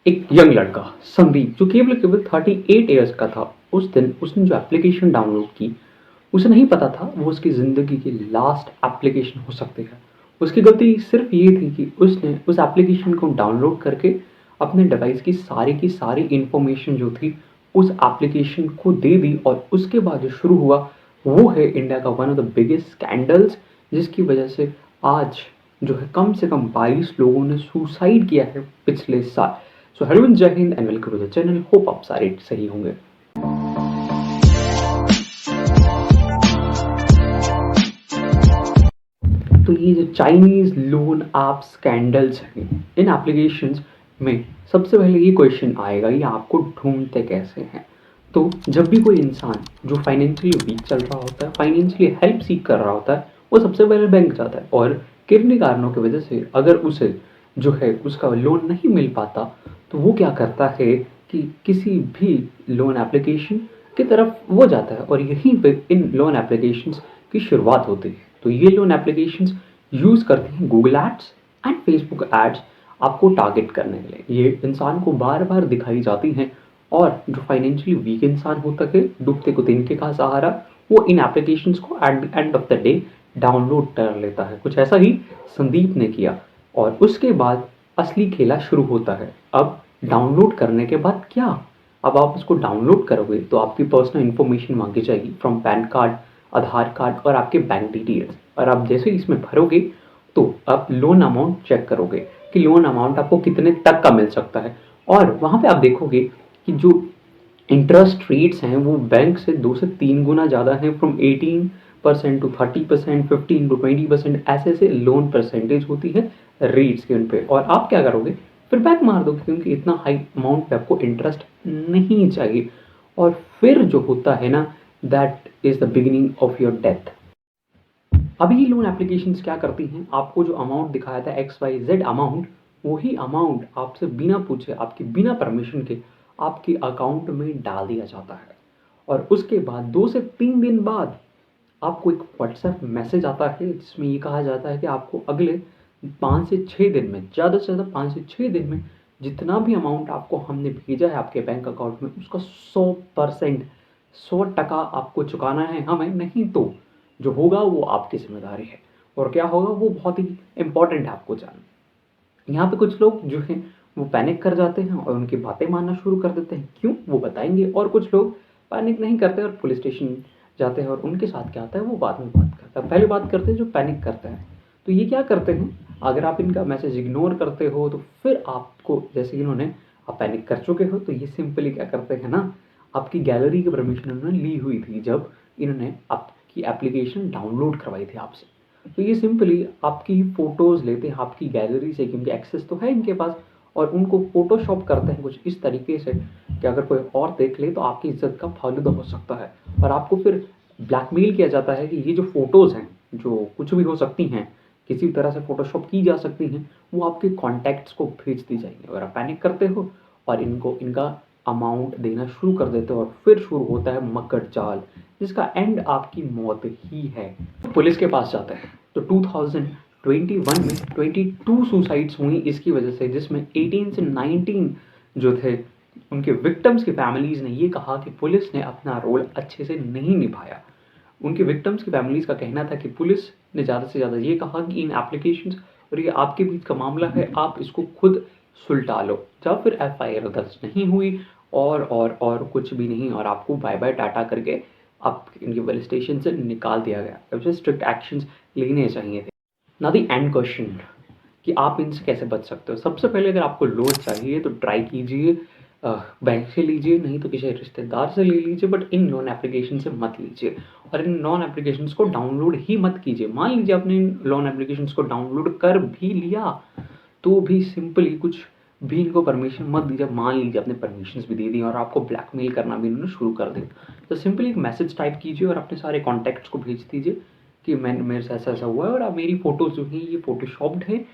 एक यंग लड़का संदीप जो केवल 38 ईयर्स का था, उस दिन उसने जो एप्लीकेशन डाउनलोड की, उसे नहीं पता था वो उसकी ज़िंदगी की लास्ट एप्लीकेशन हो सकती है। उसकी गलती सिर्फ ये थी कि उसने उस एप्लीकेशन को डाउनलोड करके अपने डिवाइस की सारी इन्फॉर्मेशन जो थी उस एप्लीकेशन को दे दी, और उसके बाद जो शुरू हुआ वो है इंडिया का one of the biggest scandals, जिसकी वजह से आज जो है कम से कम 22 लोगों ने सुसाइड किया है पिछले साल। सो hello and Jai Hind and welcome to the channel. Hope आप सारे सही होंगे। तो ये जो चाइनीज लोन ऐप स्कैंडल्स हैं, इन एप्लीकेशंस में सबसे पहले ये क्वेश्चन आएगा, ये आपको ढूंढते कैसे हैं। तो जब भी कोई इंसान जो फाइनेंशियली वीक चल रहा होता है, फाइनेंशियली हेल्प सीख कर रहा होता है, वो सबसे पहले बैंक जाता है, और किन्हीं कारणों की वजह से अगर उसे जो है उसका लोन नहीं मिल पाता, तो वो क्या करता है कि किसी भी लोन एप्लीकेशन की तरफ वो जाता है, और यहीं पे इन लोन एप्लीकेशंस की शुरुआत होती है। तो ये लोन एप्लीकेशंस यूज़ करती हैं Google ads and Facebook ads आपको टारगेट करने के लिए। ये इंसान को बार बार दिखाई जाती हैं, और जो फाइनेंशियली वीक इंसान होता है, डूबते को तिनके का सहारा, वो इन एप्लीकेशंस को at the end of the day download कर लेता है। कुछ ऐसा ही संदीप ने किया, और उसके बाद असली खेला शुरू होता है। अब डाउनलोड करने के बाद क्या? अब आप उसको डाउनलोड करोगे तो आपकी पर्सनल इन्फॉर्मेशन मांगी जाएगी, from pan card, Aadhaar card और आपके बैंक डिटेल्स। और आप जैसे ही इसमें भरोगे तो आप लोन अमाउंट चेक करोगे कि लोन अमाउंट आपको कितने तक का मिल सकता है, और वहाँ पे आप देखोगे कि जो इंटरेस्ट रेट्स हैं वो बैंक से 2 से 3 गुना ज़्यादा हैं, फ्रॉम 18% टू 30%, 15 to 20%, ऐसे ऐसे लोन परसेंटेज होती है रेट्स के उन पे। और आप क्या करोगे? फिर बैक मार दोगे, क्योंकि इतना हाई अमाउंट पे आपको इंटरेस्ट नहीं चाहिए। और फिर जो होता है ना, that is the beginning of your death. अभी ये लोन एप्लीकेशंस क्या करती हैं, आपको जो अमाउंट दिखाया था XYZ अमाउंट, वही अमाउंट आपसे बिना पूछे, आपके बिना परमिशन के आपके अकाउंट में डाल दिया जाता है। और उसके बाद 2 से 3 दिन बाद आपको एक व्हाट्सएप मैसेज आता है, जिसमें ये कहा जाता है कि आपको अगले 5 से 6 दिन में, ज़्यादा से ज़्यादा 5 से 6 दिन में, जितना भी अमाउंट आपको हमने भेजा है आपके बैंक अकाउंट में, उसका 100%, 100% आपको चुकाना है हमें, नहीं तो जो होगा वो आपकी जिम्मेदारी है। और क्या होगा वो बहुत ही इंपॉर्टेंट है आपको जानना। यहाँ पे कुछ लोग जो हैं वो पैनिक कर जाते हैं और उनकी बातें मानना शुरू कर देते हैं, क्यों वो बताएंगे। और कुछ लोग पैनिक नहीं करते और पुलिस स्टेशन जाते हैं, और उनके साथ क्या आता है वो बाद में बात करता है। पहले बात करते हैं जो पैनिक करते हैं। तो ये क्या करते हैं, अगर आप इनका मैसेज इग्नोर करते हो तो फिर आपको, जैसे इन्होंने, आप पैनिक कर चुके हो, तो ये सिंपली क्या करते हैं ना, आपकी गैलरी की परमिशन उन्होंने ली हुई थी जब इन्होंने आपकी एप्लीकेशन डाउनलोड करवाई थी आपसे। तो ये सिंपली आपकी फ़ोटोज़ लेते हैं आपकी गैलरी से, क्योंकि एक्सेस तो है इनके पास, और उनको फ़ोटोशॉप करते हैं कुछ इस तरीके से कि अगर कोई और देख ले तो आपकी इज़्ज़त का फालूदा हो सकता है। और आपको फिर ब्लैकमेल किया जाता है कि ये जो फ़ोटोज़ हैं, जो कुछ भी हो सकती हैं, किसी भी तरह से फ़ोटोशॉप की जा सकती हैं, वो आपके कॉन्टैक्ट्स को भेज दी जाएँगी। और आप पैनिक करते हो और इनको इनका अमाउंट देना शुरू कर देते हो, और फिर शुरू होता है मकड़ जाल, जिसका एंड आपकी मौत ही है। पुलिस के पास जाते हैं। तो 2021 में 22 सुसाइड्स हुई इसकी वजह से, जिसमें 18 से 19 जो थे उनके विक्टिम्स की फैमिलीज़ ने ये कहा कि पुलिस ने अपना रोल अच्छे से नहीं निभाया। उनके विक्टिम्स की फैमिलीज़ का कहना था कि पुलिस ने ज़्यादा से ज़्यादा ये कहा कि इन एप्लीकेशंस और ये आपके बीच का मामला है, आप इसको खुद सुलटा लो। जब फिर FIR दर्ज नहीं हुई, और कुछ भी नहीं, और आपको बाय बाय टाटा करके आप इनके पुलिस स्टेशन से निकाल दिया गया। तब से स्ट्रिक्ट एक्शंस लेने चाहिए थे। ना दी एंड क्वेश्चन कि आप इनसे कैसे बच सकते हो। सबसे पहले अगर आपको लोन चाहिए तो ट्राई कीजिए, बैंक से लीजिए, नहीं तो किसी रिश्तेदार से ले लीजिए, बट इन लोन एप्लीकेशन से मत लीजिए। और इन लोन एप्लीकेशंस को डाउनलोड ही मत कीजिए। मान लीजिए आपने इन लोन एप्लीकेशंस को डाउनलोड कर भी लिया, तो भी सिंपली कुछ भी इनको परमिशन मत दीजिए। मान लीजिए आपने परमिशंस भी दे दी और आपको ब्लैकमेल करना भी इन्होंने शुरू कर दिया, तो सिंपली एक मैसेज टाइप कीजिए और अपने सारे कॉन्टैक्ट्स को भेज दीजिए कि मैंने, मेरे साथ ऐसा ऐसा हुआ है, और आप मेरी फ़ोटोज़ जो हैं ये फ़ोटोशॉप्ड है,